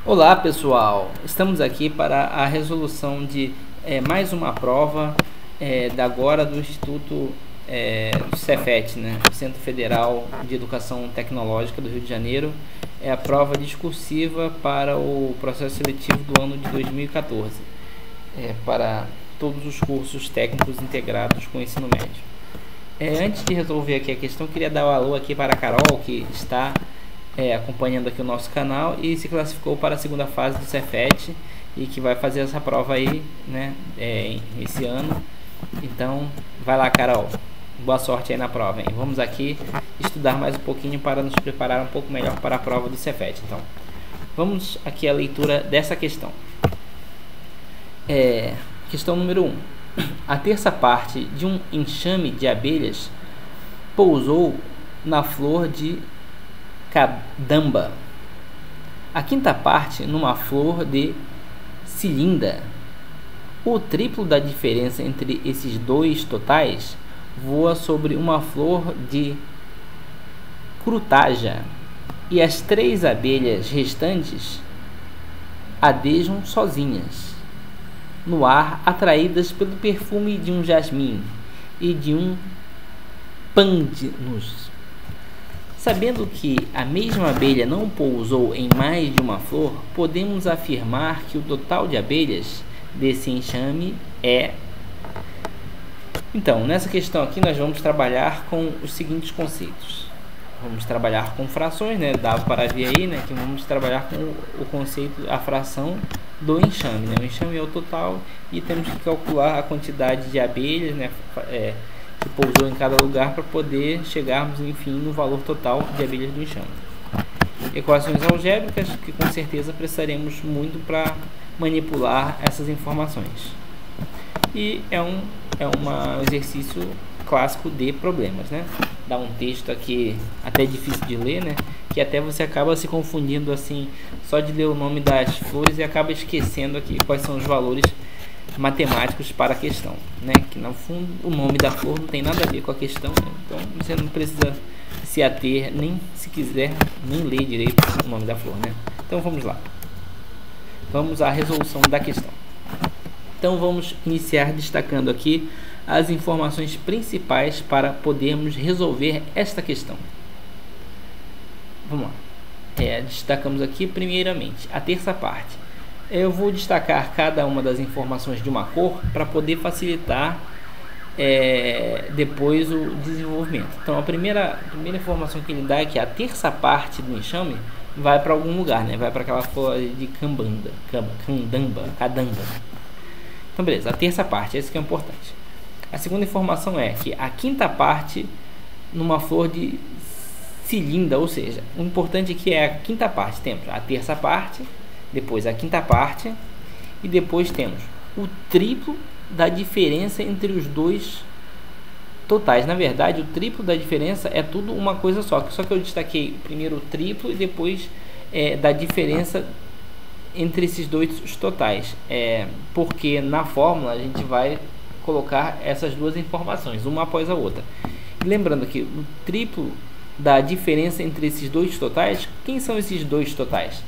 Olá pessoal, estamos aqui para a resolução de mais uma prova do Instituto do Cefet, né? Centro Federal de Educação Tecnológica do Rio de Janeiro. É a prova discursiva para o processo seletivo do ano de 2014, para todos os cursos técnicos integrados com o ensino médio. Antes de resolver aqui a questão, queria dar um alô aqui para a Carol, que está acompanhando aqui o nosso canal e se classificou para a segunda fase do Cefet e que vai fazer essa prova aí, né, esse ano. Então, vai lá, Carol. Boa sorte aí na prova, hein? Vamos aqui estudar mais um pouquinho para nos preparar um pouco melhor para a prova do Cefet. Então, vamos aqui à leitura dessa questão. Questão número 1. A terça parte de um enxame de abelhas pousou na flor de cadamba, a quinta parte numa flor de cilinda. O triplo da diferença entre esses dois totais voa sobre uma flor de crutaja, e as três abelhas restantes adejam sozinhas no ar, atraídas pelo perfume de um jasmim e de um pândanus. Sabendo que a mesma abelha não pousou em mais de uma flor, podemos afirmar que o total de abelhas desse enxame é... Então, nessa questão aqui nós vamos trabalhar com os seguintes conceitos. Vamos trabalhar com frações, né? Dá para ver aí, né, que vamos trabalhar com o conceito, a fração do enxame, né? O enxame é o total e temos que calcular a quantidade de abelhas, né, que pousou em cada lugar para poder chegarmos, enfim, no valor total de abelhas do enxame. Equações algébricas que com certeza precisaremos muito para manipular essas informações. E é um exercício clássico de problemas, né? Dá um texto aqui até difícil de ler, né? Que até você acaba se confundindo assim, só de ler o nome das flores e acaba esquecendo aqui quais são os valores matemáticos para a questão, né? Que no fundo o nome da flor não tem nada a ver com a questão, né? Então você não precisa se ater, nem se quiser nem ler direito o nome da flor, né? Então vamos lá, vamos à resolução da questão. Então vamos iniciar destacando aqui as informações principais para podermos resolver esta questão. Vamos lá. Destacamos aqui primeiramente a terça parte. Eu vou destacar cada uma das informações de uma cor para poder facilitar depois o desenvolvimento. Então a primeira informação que ele dá é que a terça parte do enxame vai para algum lugar, né? Vai para aquela flor de cadamba. Então beleza, a terça parte, esse que é importante. A segunda informação é que a quinta parte numa flor de cilinda, ou seja, o importante aqui é a quinta parte. Temos a terça parte, depois a quinta parte e depois temos o triplo da diferença entre os dois totais. Na verdade, o triplo da diferença é tudo uma coisa só que eu destaquei primeiro o triplo e depois da diferença entre esses dois totais, porque na fórmula a gente vai colocar essas duas informações uma após a outra. E lembrando que o triplo da diferença entre esses dois totais, quem são esses dois totais?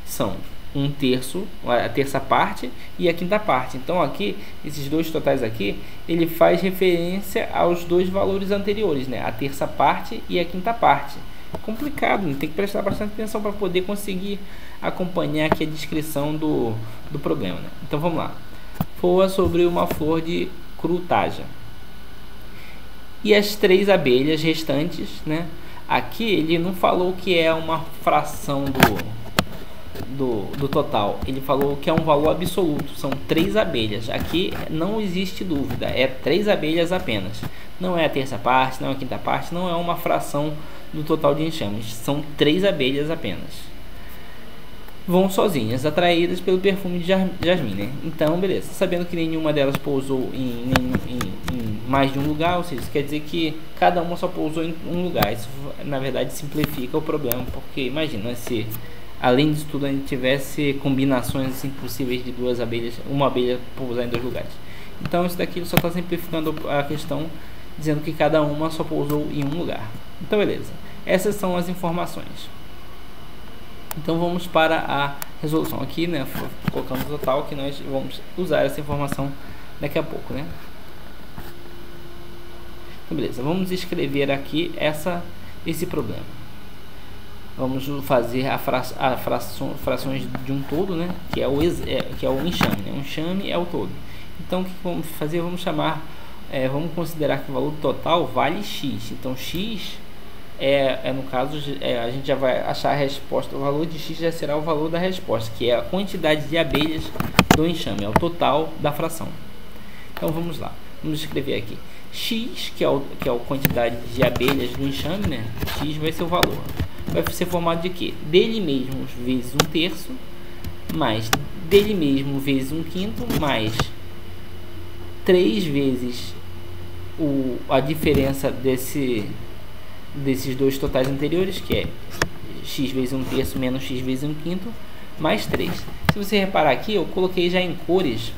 São um terço, a terça parte e a quinta parte. Então aqui, esses dois totais aqui, ele faz referência aos dois valores anteriores, né? A terça parte e a quinta parte. Complicado, né? Tem que prestar bastante atenção para poder conseguir acompanhar aqui a descrição do problema, né? Então vamos lá. Voa sobre uma flor de crutaja. E as três abelhas restantes, né? Aqui ele não falou que é uma fração do total, ele falou que é um valor absoluto, são três abelhas. Aqui não existe dúvida, é três abelhas apenas, não é a terça parte, não é a quinta parte, não é uma fração do total de enxames, são três abelhas apenas. Vão sozinhas, atraídas pelo perfume de jasmim, né? Então beleza, sabendo que nenhuma delas pousou em mais de um lugar, ou seja, isso quer dizer que cada uma só pousou em um lugar. Isso na verdade simplifica o problema, porque imagina se além disso tudo a gente tivesse combinações assim, possíveis de duas abelhas, uma abelha pousar em dois lugares. Então isso daqui só está simplificando a questão, dizendo que cada uma só pousou em um lugar. Então beleza, essas são as informações. Então vamos para a resolução aqui, né? Colocando o total, que nós vamos usar essa informação daqui a pouco, né? Então, beleza, vamos escrever aqui esse problema. Vamos fazer frações de um todo, né? Que é o enxame, né? O enxame é o todo. Então, o que vamos fazer? Vamos chamar, vamos considerar que o valor total vale x. Então, x no caso, a gente já vai achar a resposta. O valor de x já será o valor da resposta, que é a quantidade de abelhas do enxame, é o total da fração. Então, vamos lá. Vamos escrever aqui x, que é a quantidade de abelhas do enxame, né? X vai ser o valor. Vai ser formado de quê? Dele mesmo vezes 1/3, mais dele mesmo vezes 1/5, mais 3 vezes a diferença desses dois totais anteriores, que é x vezes 1/3 menos x vezes 1/5, mais 3. Se você reparar aqui, eu coloquei já em cores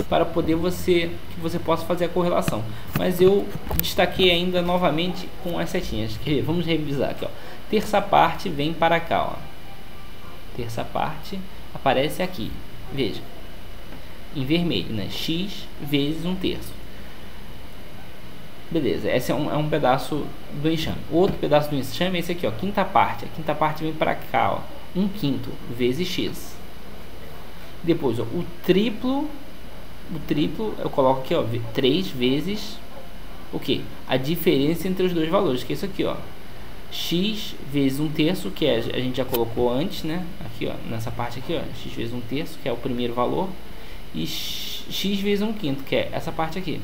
para poder que você possa fazer a correlação, mas eu destaquei ainda novamente com as setinhas. Vamos revisar aqui, ó. Terça parte vem para cá, ó. Terça parte aparece aqui, veja, em vermelho, né? X vezes 1/3. Beleza, esse é um pedaço do enxame. O outro pedaço do enxame é esse aqui, ó, quinta parte. A quinta parte vem para cá, ó, 1/5 vezes x. Depois, ó, o triplo eu coloco aqui, ó, 3 vezes o que? A diferença entre os dois valores, que é isso aqui, ó, x vezes 1/3, que a gente já colocou antes, né? Aqui, ó, nessa parte aqui, ó, x vezes 1/3, que é o primeiro valor, e x vezes 1/5, que é essa parte aqui.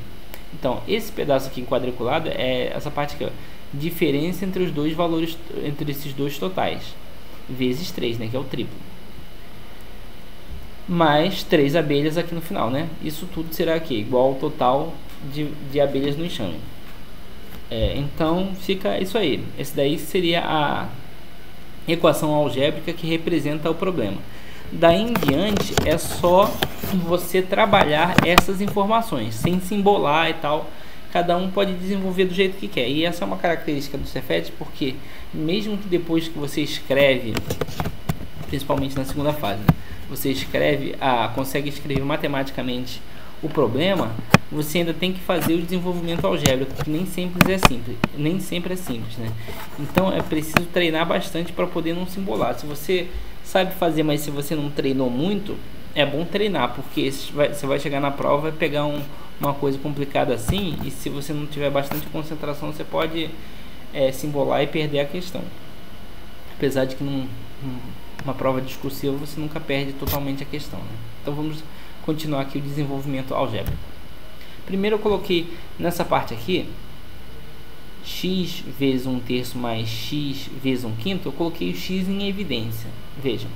Então, esse pedaço aqui quadriculado é essa parte aqui, ó, diferença entre os dois valores, entre esses dois totais, vezes 3, né, que é o triplo, mais 3 abelhas aqui no final, né? Isso tudo será aqui igual ao total de abelhas no enxame. Então, fica isso aí. Esse daí seria a equação algébrica que representa o problema. Daí em diante é só você trabalhar essas informações sem se embolar e tal. Cada um pode desenvolver do jeito que quer. E essa é uma característica do Cefet, porque mesmo que depois que você escreve, principalmente na segunda fase, né, você consegue escrever matematicamente o problema, você ainda tem que fazer o desenvolvimento algébrico, que nem sempre é simples, né? Então é preciso treinar bastante para poder não se embolar. Se você sabe fazer, mas se você não treinou muito, é bom treinar, porque você vai chegar na prova, vai pegar uma coisa complicada assim, e se você não tiver bastante concentração, você pode se embolar e perder a questão. Apesar de que numa prova discursiva você nunca perde totalmente a questão, né? Então vamos continuar aqui o desenvolvimento algébrico. Primeiro eu coloquei nessa parte aqui x vezes 1/3 mais x vezes 1/5, eu coloquei o x em evidência. Vejam,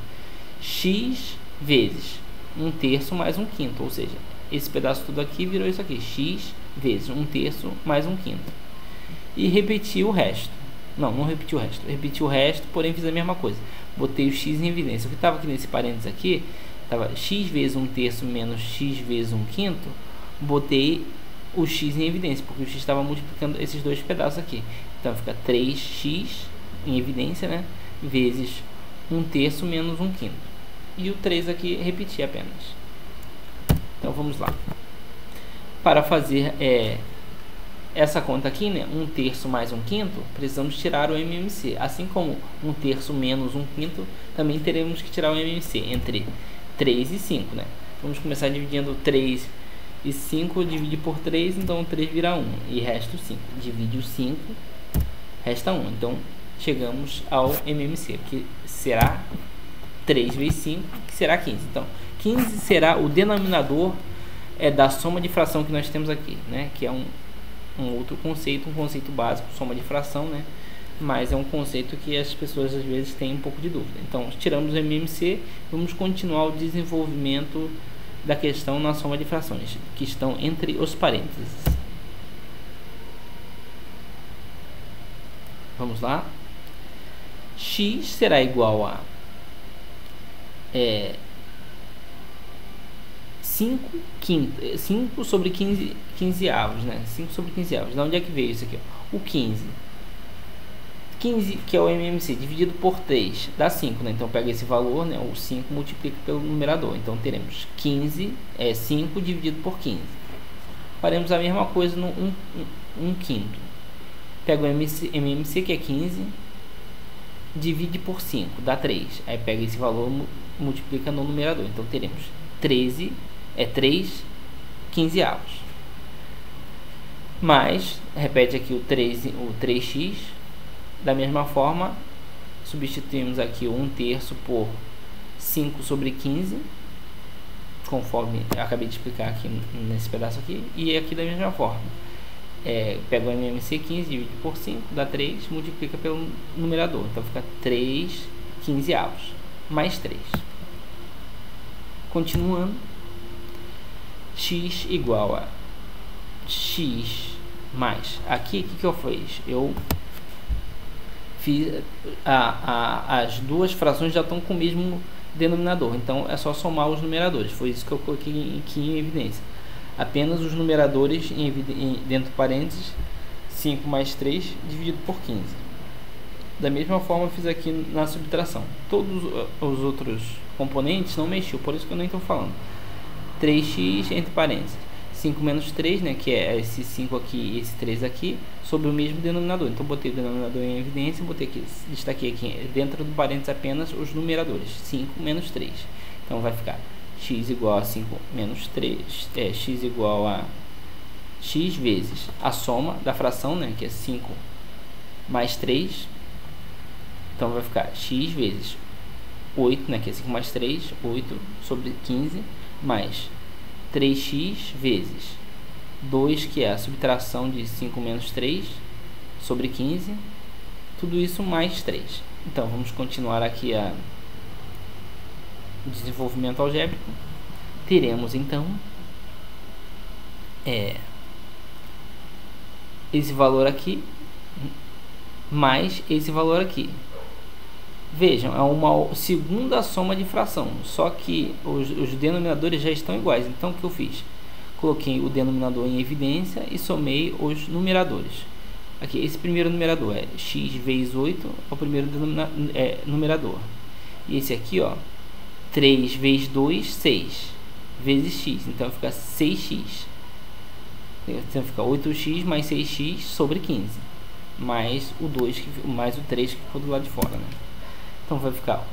x vezes 1/3 mais 1/5, ou seja, esse pedaço tudo aqui virou isso aqui, x vezes 1/3 mais 1/5. E repeti o resto. Não repeti o resto. Repeti o resto, porém fiz a mesma coisa. Botei o x em evidência. O que estava aqui nesse parênteses aqui, estava x vezes 1/3 menos x vezes 1/5. Botei o x em evidência, porque o x estava multiplicando esses dois pedaços aqui. Então fica 3x em evidência, né? Vezes 1/3 menos 1/5. E o 3 aqui repeti apenas. Então vamos lá. Para fazer essa conta aqui, né, 1/3 mais 1/5, precisamos tirar o MMC. Assim como 1/3 menos 1/5, também teremos que tirar o MMC entre 3 e 5, né? Vamos começar dividindo 3 e 5, divide por 3, então 3 vira 1 e resta o 5. Divide o 5, resta 1. Então chegamos ao MMC, que será 3 vezes 5, que será 15. Então 15 será o denominador da soma de fração que nós temos aqui, né? Que é um outro conceito, um conceito básico, soma de fração, né? Mas é um conceito que as pessoas às vezes têm um pouco de dúvida. Então, tiramos o MMC, vamos continuar o desenvolvimento da questão na soma de frações, que estão entre os parênteses. Vamos lá. X será igual a 5 sobre 15 avos, né? 5 sobre 15 avos. De onde é que veio isso aqui? Ó? O 15 15, que é o MMC, dividido por 3, dá 5, né? Então pega esse valor, né? O 5 multiplica pelo numerador. Então teremos 15, 5 dividido por 15. Faremos a mesma coisa no 1 quinto. Pega o MMC, que é 15, divide por 5, dá 3. Aí pega esse valor, multiplica no numerador. Então teremos 13, 3 15avos. Mais, repete aqui o 3x. Da mesma forma, substituímos aqui o 1/3 por 5 sobre 15, conforme eu acabei de explicar aqui nesse pedaço aqui. E aqui da mesma forma, pega o MMC 15, divide por 5, dá 3, multiplica pelo numerador. Então fica 3 15avos, mais 3. Continuando, x igual a x mais, aqui o que eu fiz? Eu fiz as duas frações já estão com o mesmo denominador, então é só somar os numeradores. Foi isso que eu coloquei aqui em evidência, apenas os numeradores dentro de parênteses, 5 mais 3 dividido por 15. Da mesma forma eu fiz aqui na subtração. Todos os outros componentes não mexeu, por isso que eu nem estou falando. 3x entre parênteses, 5 menos 3, né, que é esse 5 aqui e esse 3 aqui, sobre o mesmo denominador. Então botei o denominador em evidência, botei aqui, destaquei aqui dentro do parênteses apenas os numeradores, 5 menos 3. Então vai ficar x igual a 5 menos 3, x igual a x vezes a soma da fração, né, que é 5 mais 3. Então vai ficar x vezes 8, né, que é 5 mais 3, 8 sobre 15, mais 3x vezes 2, que é a subtração de 5 menos 3 sobre 15, tudo isso mais 3. Então vamos continuar aqui o desenvolvimento algébrico. Teremos então esse valor aqui mais esse valor aqui. Vejam, é uma segunda soma de fração, só que os denominadores já estão iguais. Então o que eu fiz? Coloquei o denominador em evidência e somei os numeradores. Aqui, esse primeiro numerador é x vezes 8, é o primeiro numerador. E esse aqui, ó, 3 vezes 2, 6, vezes x, então fica 6x. Então fica 8x mais 6x sobre 15, mais o 2, mais o 3 que ficou do lado de fora, né? Então vai ficar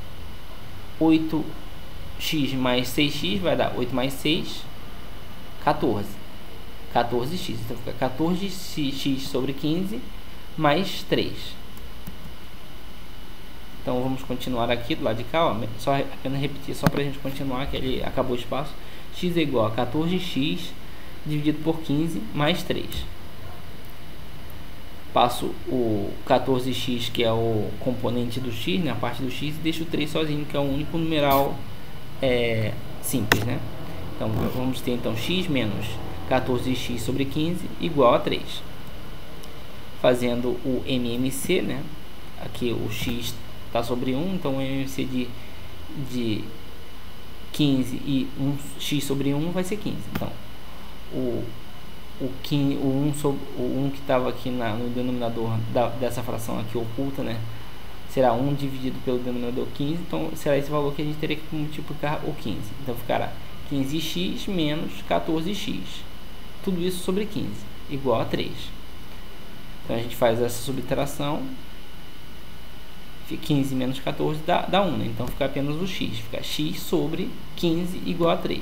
8x mais 6x vai dar 8 mais 6, 14. 14x. Então fica 14x sobre 15 mais 3. Então vamos continuar aqui do lado de cá, ó, só apenas repetir só para a gente continuar, que ele acabou o espaço. X é igual a 14x dividido por 15 mais 3. Passo o 14x, que é o componente do x, né, a parte do x, e deixo o 3 sozinho, que é o único numeral simples, né? Então vamos ter então x menos 14x sobre 15 igual a 3. Fazendo o MMC, né? Aqui o x está sobre 1, então o MMC de 15 e 1x sobre 1 vai ser 15. Então o 1 que estava aqui no denominador dessa fração aqui oculta, né, será 1 dividido pelo denominador 15, então será esse valor que a gente teria que multiplicar o 15. Então ficará 15x menos 14x, tudo isso sobre 15, igual a 3. Então a gente faz essa subtração, 15 menos 14 dá 1, né? Então fica apenas o x, fica x sobre 15 igual a 3.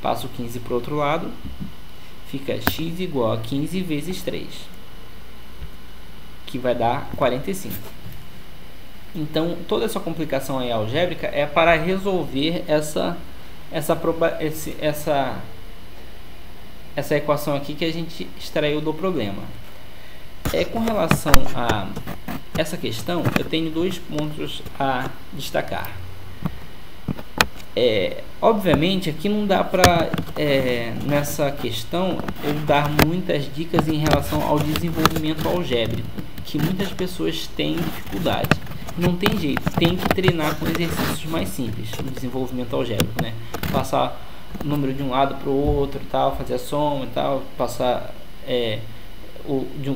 Passo o 15 para o outro lado, fica x igual a 15 vezes 3, que vai dar 45. Então toda essa complicação aí algébrica é para resolver essa equação aqui que a gente extraiu do problema. Com relação a essa questão, eu tenho dois pontos a destacar. Obviamente aqui não dá para nessa questão eu dar muitas dicas em relação ao desenvolvimento algébrico, que muitas pessoas têm dificuldade. Não tem jeito, tem que treinar com exercícios mais simples o desenvolvimento algébrico, né? Passar o número de um lado para o outro, tal, fazer a soma e tal, passar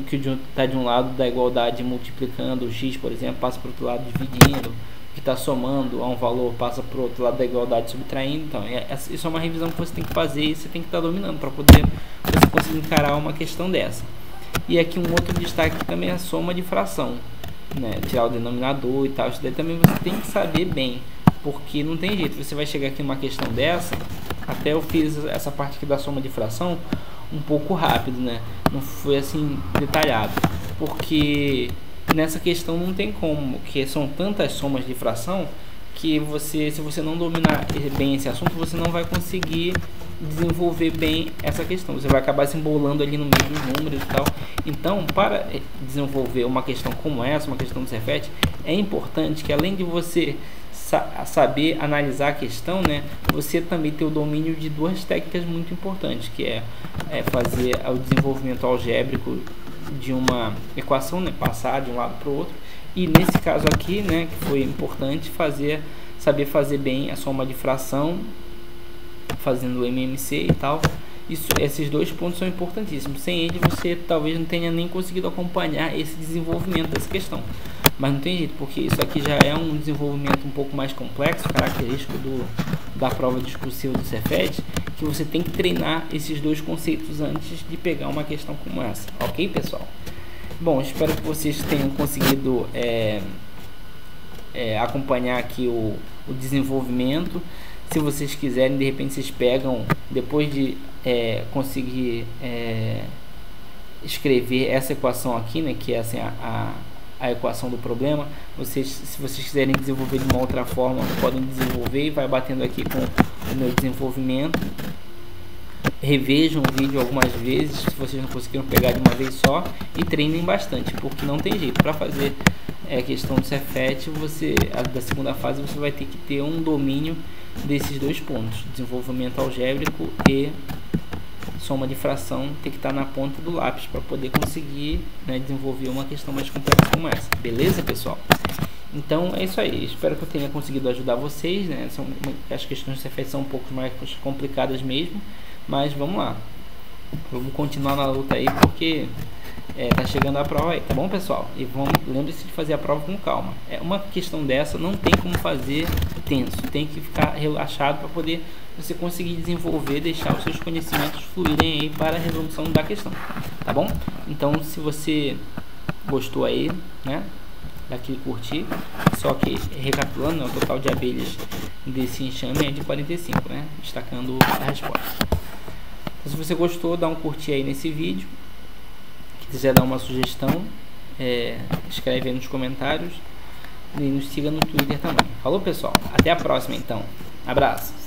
que está de um lado da igualdade multiplicando o x, por exemplo, passa para o outro lado dividindo, o que está somando a um valor passa para o outro lado da igualdade subtraindo. Então, isso é uma revisão que você tem que fazer e você tem que estar dominando para poder você conseguir encarar uma questão dessa. E aqui um outro destaque também é a soma de fração, né? Tirar o denominador e tal, isso daí também você tem que saber bem, porque não tem jeito, você vai chegar aqui numa questão dessa. Até eu fiz essa parte aqui da soma de fração um pouco rápido, né? Não foi assim detalhado, porque nessa questão não tem como, que são tantas somas de fração que se você não dominar bem esse assunto, você não vai conseguir desenvolver bem essa questão. Você vai acabar se embolando ali no meio dos números e tal. Então, para desenvolver uma questão como essa, uma questão do Cefet, é importante que, além de você saber analisar a questão, né, você também ter o domínio de duas técnicas muito importantes, que é fazer o desenvolvimento algébrico de uma equação, né, passar de um lado para o outro, e nesse caso aqui, né, que foi importante saber fazer bem a soma de fração, fazendo o MMC e tal. Esses dois pontos são importantíssimos. Sem eles você talvez não tenha nem conseguido acompanhar esse desenvolvimento dessa questão. Mas não tem jeito, porque isso aqui já é um desenvolvimento um pouco mais complexo, característico da prova discursiva do Cefet, que você tem que treinar esses dois conceitos antes de pegar uma questão como essa. Ok, pessoal? Bom, espero que vocês tenham conseguido acompanhar aqui o desenvolvimento. Se vocês quiserem, de repente vocês pegam, depois de conseguir escrever essa equação aqui, né, que é assim, a equação do problema, se vocês quiserem desenvolver de uma outra forma, podem desenvolver e vai batendo aqui com o meu desenvolvimento. Revejam o vídeo algumas vezes, se vocês não conseguiram pegar de uma vez só, e treinem bastante, porque não tem jeito. Para fazer a questão do Cefet, da segunda fase, você vai ter que ter um domínio desses dois pontos, desenvolvimento algébrico e soma de fração, tem que estar na ponta do lápis para poder conseguir, né, desenvolver uma questão mais complexa como essa. Beleza, pessoal? Então é isso aí, espero que eu tenha conseguido ajudar vocês, né? As questões do Cefet são um pouco mais complicadas mesmo, mas vamos lá, vamos continuar na luta aí, porque tá chegando a prova aí, tá bom, pessoal? E lembre-se de fazer a prova com calma. Uma questão dessa não tem como fazer tenso, tem que ficar relaxado para poder você conseguir desenvolver, deixar os seus conhecimentos fluírem aí para a resolução da questão, tá bom? Então, se você gostou aí, né, dá aquele curtir. Só que, recapitulando, né, o total de abelhas desse enxame é de 45, né, destacando a resposta. Então, se você gostou, dá um curtir aí nesse vídeo. Se quiser dar uma sugestão, escreve aí nos comentários e nos siga no Twitter também. Falou, pessoal? Até a próxima, então. Abraço!